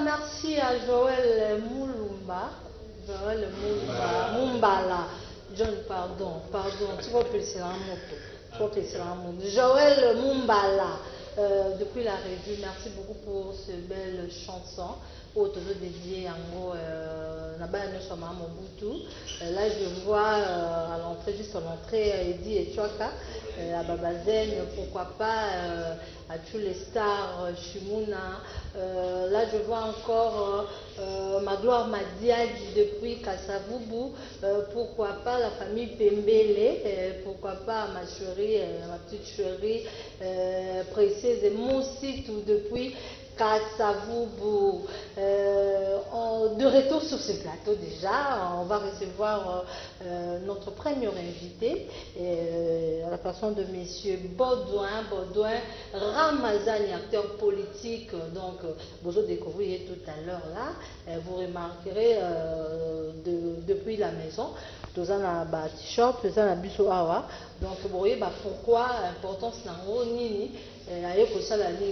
merci à Joël Moulumba. Joël Mumbala. John, pardon, tu vas appeler ça un mot. Joël Mumbala, depuis la revue, merci beaucoup pour ces belles chansons. Autour dédié à Mobutu. Là, je vois à l'entrée, juste à l'entrée, Eddie et Chouaka, à Babazen, pourquoi pas, à tous les stars, Shimuna. Là, je vois encore Magloire Madiadji depuis Kassavubu, pourquoi pas la famille Pembele, pourquoi pas ma chérie, ma petite chérie, Précieuse et Monsitou depuis Kassavubu. De retour sur ce plateau déjà, on va recevoir notre premier invité, à la façon de monsieur Baudouin Ramazani, acteur politique. Donc, vous allez découvrir tout à l'heure là, vous remarquerez depuis la maison, tout un t-shirt, tout un biso awa. Donc, vous voyez pourquoi l'importance d'un nini.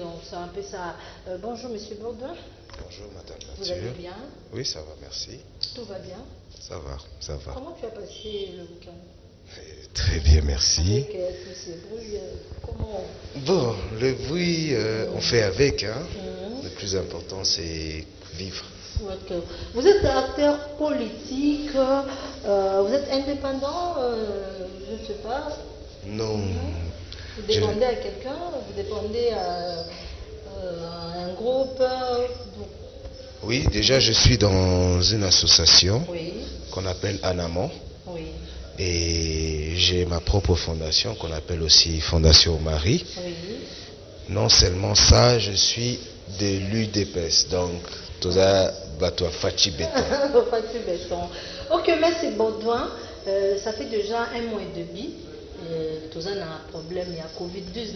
Donc c'est un peu ça. Bonjour Monsieur Baudouin. Bonjour Madame Mathieu. Vous allez bien? Oui, ça va, merci. Tout va bien? Ça va. Comment tu as passé le week-end? Très bien, merci. Avec tous ces bruits, comment? Bon, le bruit, on fait avec. Hein. Le plus important, c'est vivre. Okay. Vous êtes acteur politique, vous êtes indépendant, je ne sais pas. Non. Vous dépendez à quelqu'un, vous dépendez à un groupe. Oui, déjà je suis dans une association oui. qu'on appelle Anamon. Oui. Et j'ai ma propre fondation qu'on appelle aussi Fondation Marie. Oui. Non seulement ça, je suis de l'UDPS, donc tout ça, bateau Fachi Béton. Fachi Béton. Ok, merci Baudouin. Ça fait déjà 1 mois et demi. Tout ça a un problème, il y a Covid-19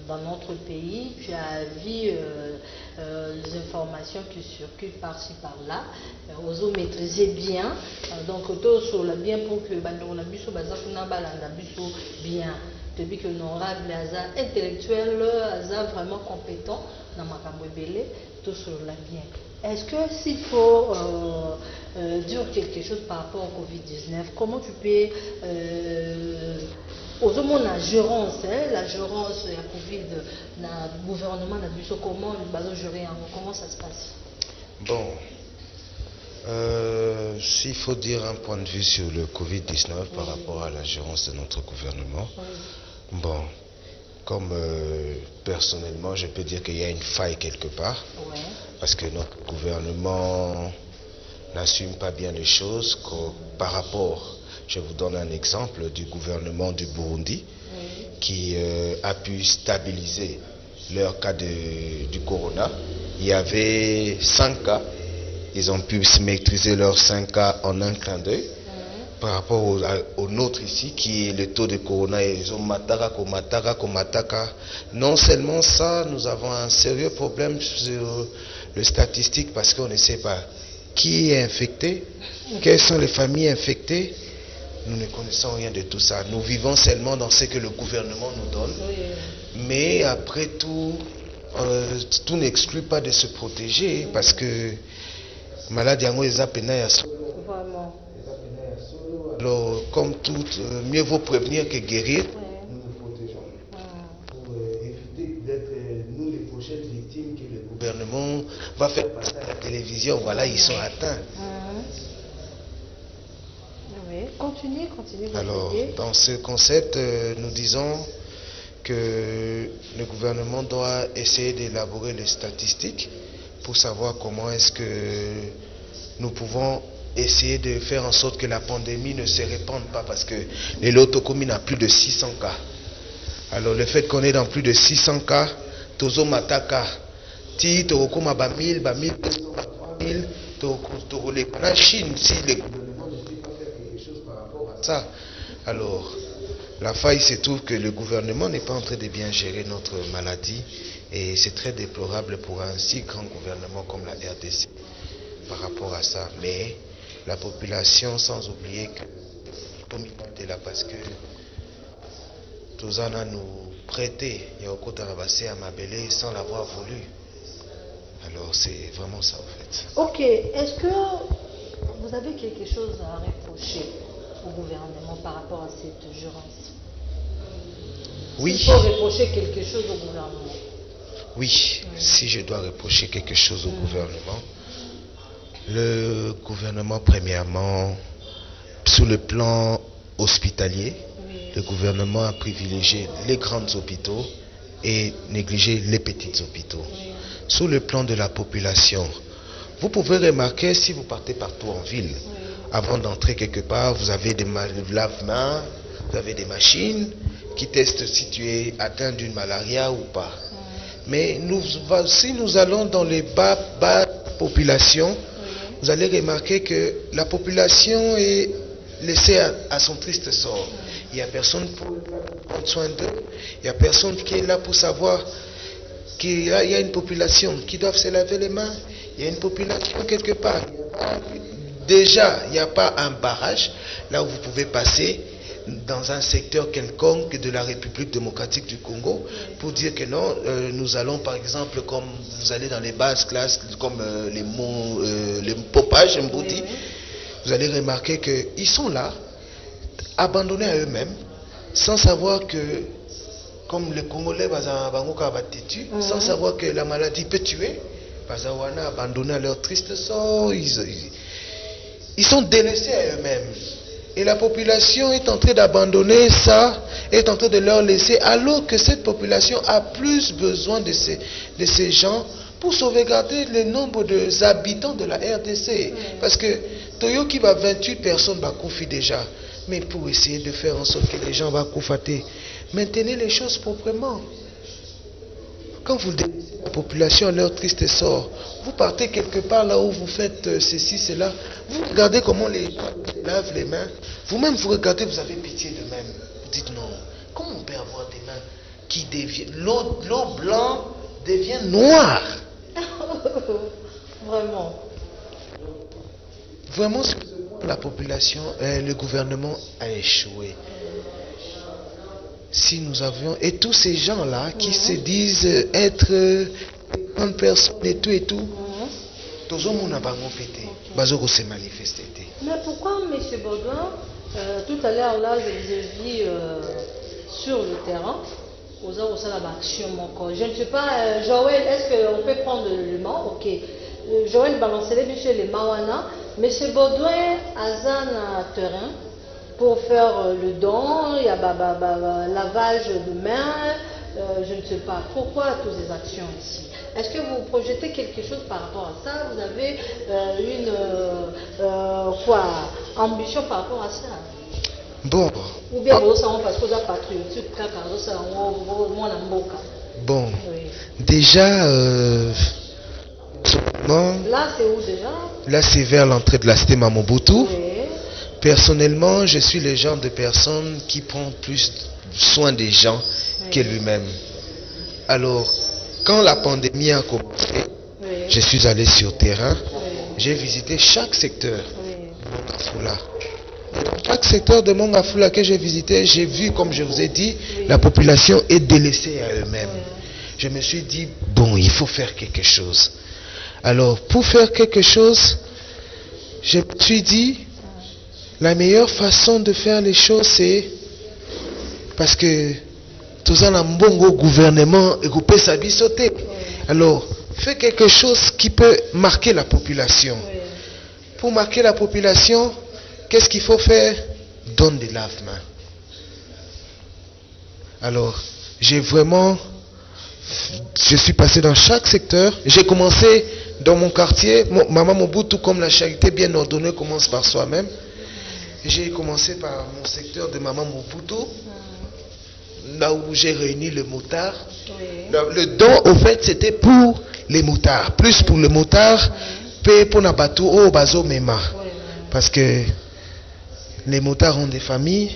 dans notre pays. Tu as vu les informations qui circulent par-ci par-là. Vous maîtrisez bien. Donc, tout sur le bien pour que on a bien. Depuis que l'honorable est intellectuel, est vraiment compétent dans ma camouébélé, tout sur le bien. Est-ce que s'il faut dire quelque chose par rapport au Covid-19, comment tu peux, aux hommes la gérance de la Covid, le gouvernement n'a vu comment comment ça se passe? Bon, s'il faut dire un point de vue sur le Covid-19 par rapport à la gérance de notre gouvernement, bon, comme personnellement, je peux dire qu'il y a une faille quelque part, parce que notre gouvernement n'assume pas bien les choses par rapport, je vous donne un exemple du gouvernement du Burundi, qui a pu stabiliser leur cas du corona. Il y avait 5 cas, ils ont pu maîtriser leurs 5 cas en un clin d'œil. Par rapport au nôtre ici, qui est le taux de corona, ils ont mataka. Non seulement ça, nous avons un sérieux problème sur les statistiques parce qu'on ne sait pas qui est infecté, quelles sont les familles infectées. Nous ne connaissons rien de tout ça. Nous vivons seulement dans ce que le gouvernement nous donne. Mais après tout, tout n'exclut pas de se protéger parce que maladie yango eza pena ya Vraiment. Alors, comme tout, mieux vaut prévenir que guérir. Nous nous protégeons pour éviter d'être nous les prochaines victimes que le gouvernement va faire passer à la télévision. Voilà, ils sont atteints. Oui, continue. Alors, dans ce concept, nous disons que le gouvernement doit essayer d'élaborer les statistiques pour savoir comment est-ce que nous pouvons essayer de faire en sorte que la pandémie ne se répande pas, parce que les Lotokomi n'a plus de 600 cas. Alors le fait qu'on est dans plus de 600 cas, Tozo Mataka, Ti Torokoma Bamil, 3000, la Chine, si les gouvernements ne peuvent pas faire quelque chose par rapport à ça. Alors, la faille se trouve que le gouvernement n'est pas en train de bien gérer notre maladie, et c'est très déplorable pour un si grand gouvernement comme la RDC par rapport à ça. Mais la population, sans oublier que est là parce que Tozana nous prêtait Yoko Tarabasé à Mabélé sans l'avoir voulu. Alors Alors c'est vraiment ça en fait. Ok, est-ce que vous avez quelque chose à reprocher au gouvernement par rapport à cette gérance? Oui. Il faut reprocher quelque chose au gouvernement. Oui, si je dois reprocher quelque chose au gouvernement, le gouvernement premièrement, sur le plan hospitalier, le gouvernement a privilégié les grands hôpitaux et négligé les petits hôpitaux. Sur le plan de la population, vous pouvez remarquer si vous partez partout en ville, avant d'entrer quelque part, vous avez des lave-mains, vous avez des machines qui testent si tu es atteint d'une malaria ou pas. Mais si nous allons dans les bas populations, vous allez remarquer que la population est laissée à son triste sort. Il n'y a personne pour prendre soin d'eux, il n'y a personne qui est là pour savoir qu'il y a une population qui doit se laver les mains, il y a une population quelque part. Déjà, il n'y a pas un barrage là où vous pouvez passer dans un secteur quelconque de la République démocratique du Congo pour dire que non, nous allons par exemple, comme vous allez dans les basses classes, comme les popages, Mbouti, vous allez remarquer qu'ils sont là, abandonnés à eux-mêmes, sans savoir que, comme les Congolais, sans savoir que la maladie peut tuer, abandonnés à leur triste sort, ils sont délaissés à eux-mêmes. Et la population est en train d'abandonner ça, est en train de leur laisser, alors que cette population a plus besoin de ces gens pour sauvegarder le nombre d'habitants de la RDC. Parce que Toyoki va 28 personnes va confier déjà. Mais pour essayer de faire en sorte que les gens vont confater, maintenez les choses proprement. Quand vous délaissez la population à leur triste sort, vous partez quelque part là où vous faites ceci, cela, vous regardez comment les gens lavent les mains, vous-même vous regardez, vous avez pitié d'eux-mêmes. Vous dites non, comment on peut avoir des mains qui deviennent, l'eau blanche devient noire. Vraiment. Vraiment, la population, le gouvernement a échoué. Si nous avions, et tous ces gens-là qui se disent être une personne et tout, tous les gens vont se manifester. Mais pourquoi, M. Baudouin, tout à l'heure là, je vous ai vu sur le terrain, je ne sais pas, Joël, est-ce qu'on peut prendre le Mans? Ok. Joël balançait monsieur les Mawana. M. Baudouin a un terrain pour faire le don, il y a lavage de mains, je ne sais pas. Pourquoi toutes ces actions ici? Est-ce que vous projetez quelque chose par rapport à ça? Vous avez une ambition par rapport à ça? Bon. Ou bien vous savez parce que vous êtes patriotique, bon. Oui. Déjà, là c'est où déjà? Là c'est vers l'entrée de la cité Mamobutu. Oui. Personnellement, je suis le genre de personne qui prend plus soin des gens que lui-même. Alors, quand la pandémie a commencé, je suis allé sur terrain, j'ai visité chaque secteur de Mongafula. Chaque secteur de Mongafula que j'ai visité, j'ai vu, comme je vous ai dit, la population est délaissée à eux-mêmes. Je me suis dit, bon, il faut faire quelque chose. Alors, pour faire quelque chose, je me suis dit, la meilleure façon de faire les choses, c'est parce que tout ça, un bon gouvernement, sauter. Alors, fais quelque chose qui peut marquer la population. Pour marquer la population, qu'est-ce qu'il faut faire? Donne des lave-mains. Alors, je suis passé dans chaque secteur. J'ai commencé dans mon quartier. Maman Mobutu, comme la charité bien ordonnée commence par soi-même. J'ai commencé par mon secteur de Maman Mobutu, là où j'ai réuni le motard. Le don, au fait, c'était pour les motards. Plus pour le motard, pour Nabatu, au Bazo Mema. Parce que les motards ont des familles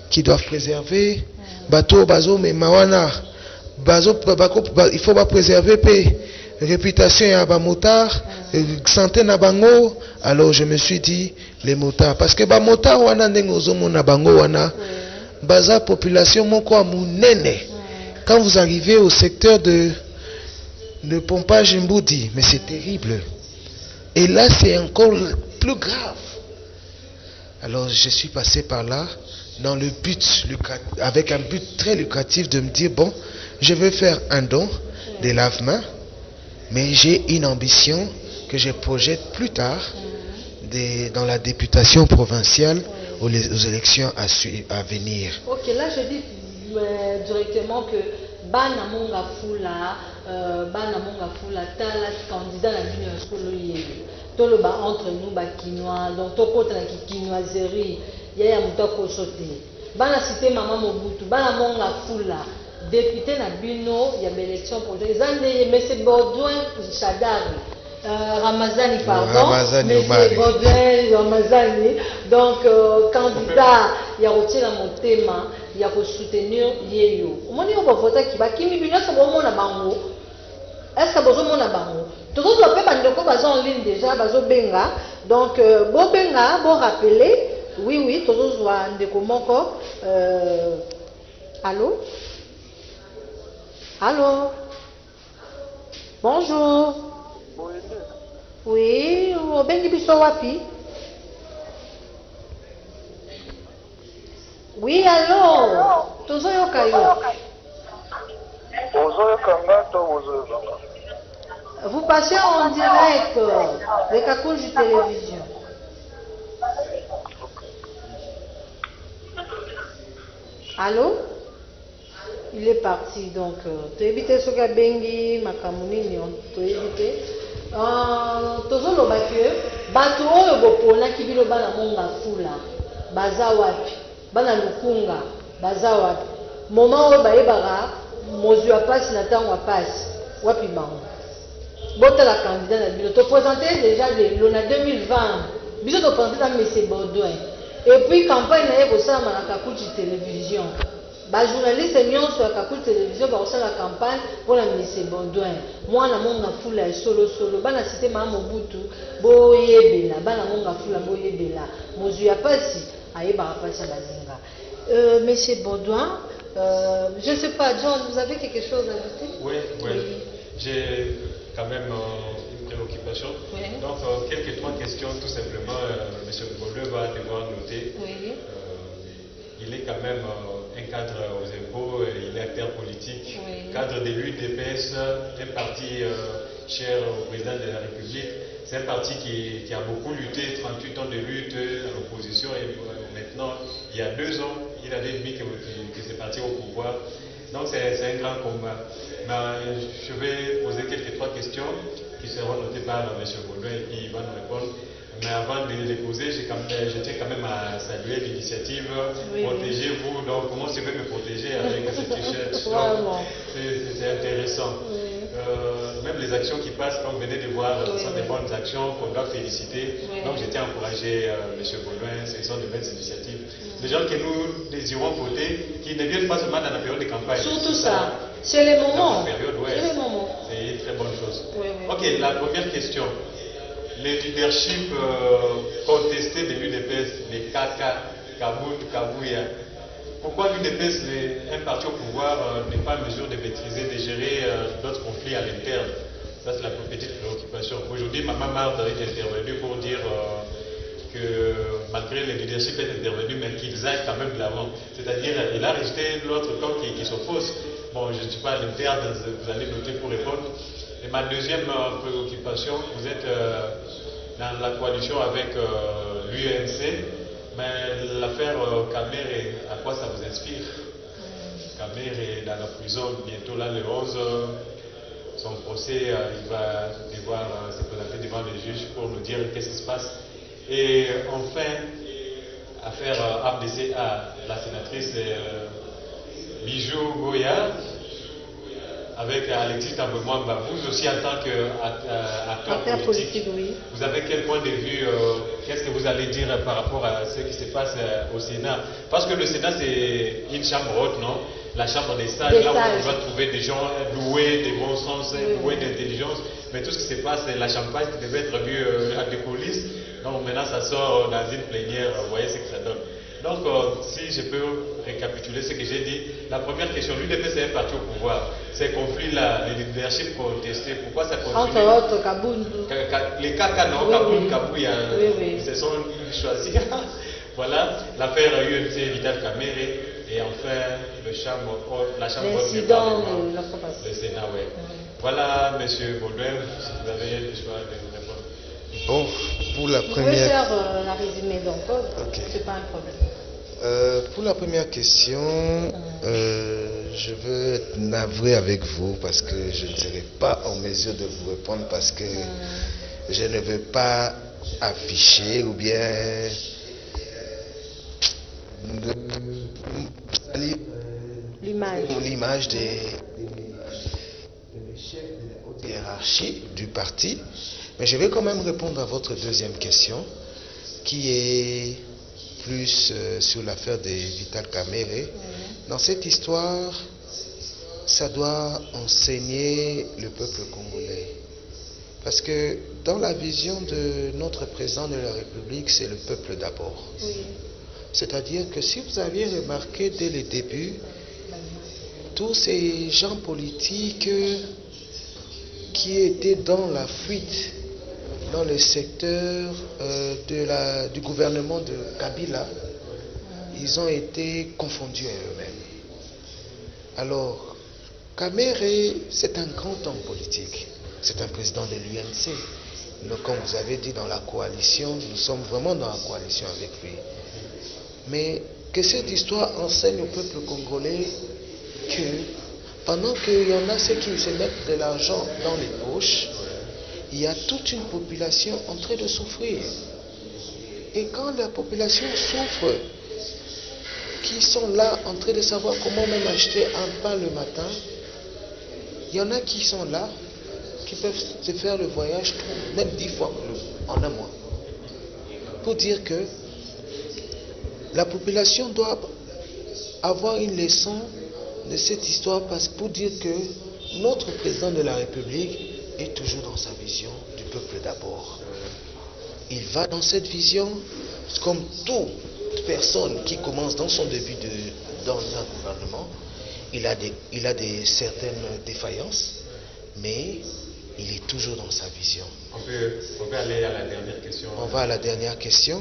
qui doivent préserver. Bateau, Bazo Mema, wana. Il faut pas préserver la réputation à motard, santé na bango. Alors je me suis dit les motards, parce que motard wana ndengozomo na bango wana baza population moko amunene. Quand vous arrivez au secteur de le pompage emboudi, mais c'est terrible. Et là, c'est encore plus grave. Alors, je suis passé par là dans le but, avec un but très lucratif de me dire, bon, je vais faire un don des lave-mains, mais j'ai une ambition que je projette plus tard dans la députation provinciale aux élections à venir. Ok, là je dis directement que Bana Monga Fula, Tala, candidat à l'Union Solo tout le bas entre nous, Bakinois, donc tout côté de Kinoiserie, il y a un mouton sauté. Bana cité Maman Mobutu, Bana Monga Fula, député na Bino, il y a une élection pour les années, mais c'est Baudouin Chadari. Ramazani, pardon, M. Baudouin Ramazani, donc candidat, il y a aussi la Montema, il y a pour soutenir Yeyo. On m'a dit qu'on va voter qui va, qui m'y vient, c'est bon, mon abango. Est-ce que vous avez un bango? Tout le monde peut en ligne déjà, bazo benga. Donc, bon benga, bon rappeler. Oui, tout le monde voit un déco moko. Allô? Allô? Bonjour. Oui, bengi biso wapi? Oui, allô? Tozo yokayo. Vous passez en direct de Kakunji Télévision. Allô? Il est parti donc. Tu évites ce que Bengi, Makamouni, tu évites. Tozo lo bakye, bato oyo bopona kibilo bana monga fula, baza wapi, bana lukunga, baza wapi. Moment oyo bayebaka, mozu ya pasi na tango ya pasi, wapi bango. Bota la candidat na bino, te présenter déjà l'on a 2020, biso te présenter dans M. Baudouin. Et puis campagne na ye kosala na Kakuchi Télévision. Ba journaliste nyonso ya Kakuchi Télévision ba kosala campagne pour la M. Baudouin. Mwana monga fula solo bana cité Mama Mobutu boyebela, bana monga fula boyebela. Mozu ya pasi ayeba pasi bazinga. M. Baudouin, je ne sais pas, John, vous avez quelque chose à ajouter? Oui. J'ai quand même une préoccupation. Oui. Donc, quelques trois questions, tout simplement, M. Baudouin va devoir noter. Oui. Il est quand même un cadre aux impôts, il est acteur politique, cadre de l'UDPS, un parti cher au président de la République. C'est un parti qui a beaucoup lutté, 38 ans de lutte à l'opposition, et maintenant, il y a 2 ans, il a dit que c'est parti au pouvoir. Donc c'est un grand combat. Mais je vais poser trois questions qui seront notées par M. Baudouin et puis il va nous répondre. Mais avant de les poser, je tiens quand même à saluer l'initiative. Protégez-vous. Donc comment je vais me protéger avec ce t-shirt? C'est intéressant. Même les actions qui passent, comme vous venez de voir, ce sont des bonnes actions qu'on doit féliciter. Donc je tiens à encourager M. Baudouin, ce sont de belles initiatives. Les gens que nous désirons voter, qui ne viennent pas seulement dans la période de campagne. Surtout ça, c'est les moments. C'est les moments. C'est une très bonne chose. Ok, la première question. Les leaderships contestés de l'UDPS, les Kaka, Kabout, Kabouya. Pourquoi l'UDPS, un parti au pouvoir, n'est pas en mesure de maîtriser, de gérer d'autres conflits à l'interne? Ça, c'est la petite préoccupation. Aujourd'hui, Maman Marthe est intervenue pour dire que malgré le leadership est intervenu, mais qu'ils aillent quand même de l'avant. C'est-à-dire, il a rejeté l'autre camp qui s'oppose. Bon, je ne suis pas à l'interne, vous allez noter pour répondre. Et ma deuxième préoccupation, vous êtes dans la coalition avec l'UNC, mais l'affaire Kamer, à quoi ça vous inspire? Kamer est dans la prison bientôt là le 11. Son procès, il va devoir se présenter devant les juges pour nous dire qu'est-ce qui se passe. Et enfin, affaire AFDCA, la sénatrice Bijou Goya, avec Alexis Tambemwamba, vous aussi en tant qu'acteur politique, vous avez quel point de vue, qu'est-ce que vous allez dire par rapport à ce qui se passe au Sénat? Parce que le Sénat c'est une chambre haute, non? La chambre des sages, là où on doit trouver des gens doués de bon sens, doués d'intelligence, mais tout ce qui se passe, la champagne qui devait être bu à des coulisses, donc maintenant ça sort dans une plénière, vous voyez ce que ça donne. Donc, si je peux récapituler ce que j'ai dit, la première question, l'UDPS est un parti au pouvoir. Ces conflits-là, les leaderships contestés, pourquoi ça continue? Entre autres, Kaboun. Les Kaka, non, Kaboun, Kabouya, ils se sont choisis. Voilà, l'affaire UMC Vital Kamere et enfin la chambre haute du Parlement, le Sénat, oui. Voilà, M. Baudouin, si vous avez le choix de répondre. Bon, pour la première... Vous pouvez faire la résumé donc, c'est pas un problème. Pour la première question, je veux être navré avec vous parce que je ne serai pas en mesure de vous répondre parce que je ne veux pas afficher ou bien l'image des chefs de la haute hiérarchie du parti. Mais je vais quand même répondre à votre deuxième question qui est plus sur l'affaire de Vital Kamere. Dans cette histoire, ça doit enseigner le peuple congolais. Parce que dans la vision de notre président de la République, c'est le peuple d'abord. C'est-à-dire que si vous aviez remarqué dès le début, tous ces gens politiques qui étaient dans la fuite, dans le secteur du gouvernement de Kabila, ils ont été confondus à eux-mêmes. Alors, Kamere, c'est un grand homme politique. C'est un président de l'UNC. Donc, comme vous avez dit, dans la coalition, nous sommes vraiment dans la coalition avec lui. Mais que cette histoire enseigne au peuple congolais que pendant qu'il y en a ceux qui se mettent de l'argent dans les poches, il y a toute une population en train de souffrir. Et quand la population souffre, qui sont là en train de savoir comment même acheter un pain le matin, il y en a qui sont là, qui peuvent se faire le voyage même 10 fois en un mois. Pour dire que la population doit avoir une leçon de cette histoire pour dire que notre président de la République est toujours dans sa vision du peuple d'abord. Il va dans cette vision comme toute personne qui commence dans son début dans un gouvernement. Il a certaines défaillances, mais il est toujours dans sa vision. On peut aller à la dernière question. On va à la dernière question.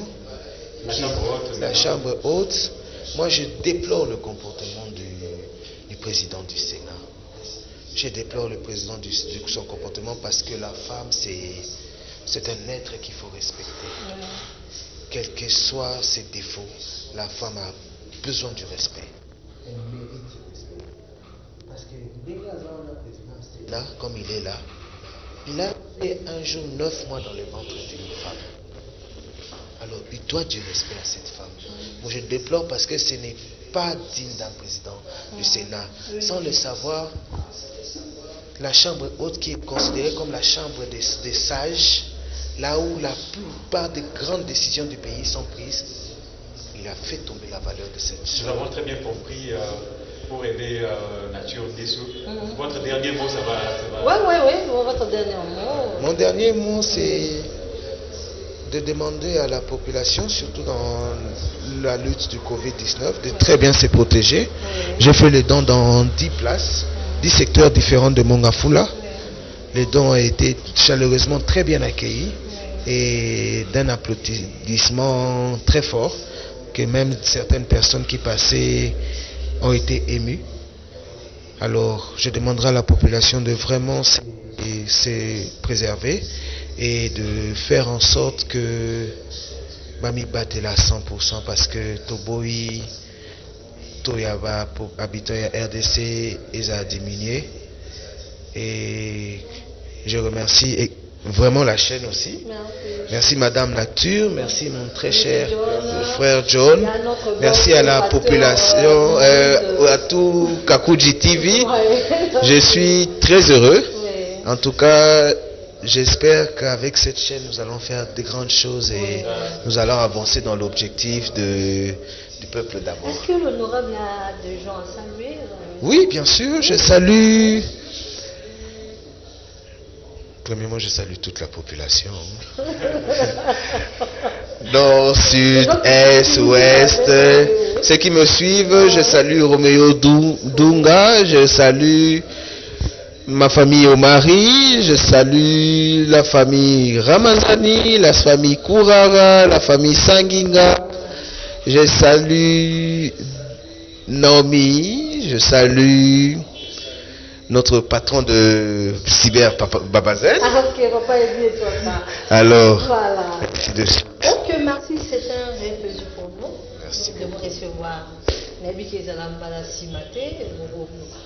La chambre haute. La chambre haute. Moi, je déplore le comportement du président du Sénat. Je déplore son comportement parce que la femme, c'est un être qu'il faut respecter. Quels que soient ses défauts, la femme a besoin du respect. Elle mérite ce respect. Parce que dès le président Sénat, comme il est là, il a fait un jour 9 mois dans le ventre d'une femme. Alors, il doit du respect à cette femme. Moi, je déplore parce que ce n'est pas digne d'un président du Sénat. Sans le savoir, la chambre haute qui est considérée comme la chambre des sages, là où la plupart des grandes décisions du pays sont prises, il a fait tomber la valeur de cette chambre. Nous avons très bien compris pour aider Nature Dessous. Votre dernier mot, ça va... Oui, votre dernier mot. Mon dernier mot, c'est de demander à la population, surtout dans la lutte du Covid-19, de très bien se protéger. J'ai fait les dons dans 10 places, 10 secteurs différents de Mongafula. Les dons ont été chaleureusement très bien accueillis et d'un applaudissement très fort, que même certaines personnes qui passaient ont été émues. Alors, je demanderai à la population de vraiment se préserver et de faire en sorte que Mami batte là 100% parce que Toboï, Toyaba, pour habitants RDC, ils ont diminué. Et je remercie vraiment la chaîne aussi. Merci Madame Nature, merci mon très cher frère John, merci à la population, à tout Kakuji TV. Je suis très heureux. En tout cas, j'espère qu'avec cette chaîne, nous allons faire de grandes choses et nous allons avancer dans l'objectif du peuple d'abord. Est-ce que l'honorable a des gens à saluer? Oui, bien sûr, je salue. Premièrement, je salue toute la population. Nord, Sud, Est, Ouest. Ceux qui me suivent, je salue Roméo Dunga, je salue ma famille Omari, je salue la famille Ramazani, la famille Kourara, la famille Sanginga, je salue Naomi, je salue notre patron de cyber, Babazen. Ah, ok, papa est bien, toi, ça. Alors, voilà. Ok, merci, c'est un vrai plaisir pour nous. Merci de vous recevoir. Nabi Kezalam Bala Simate,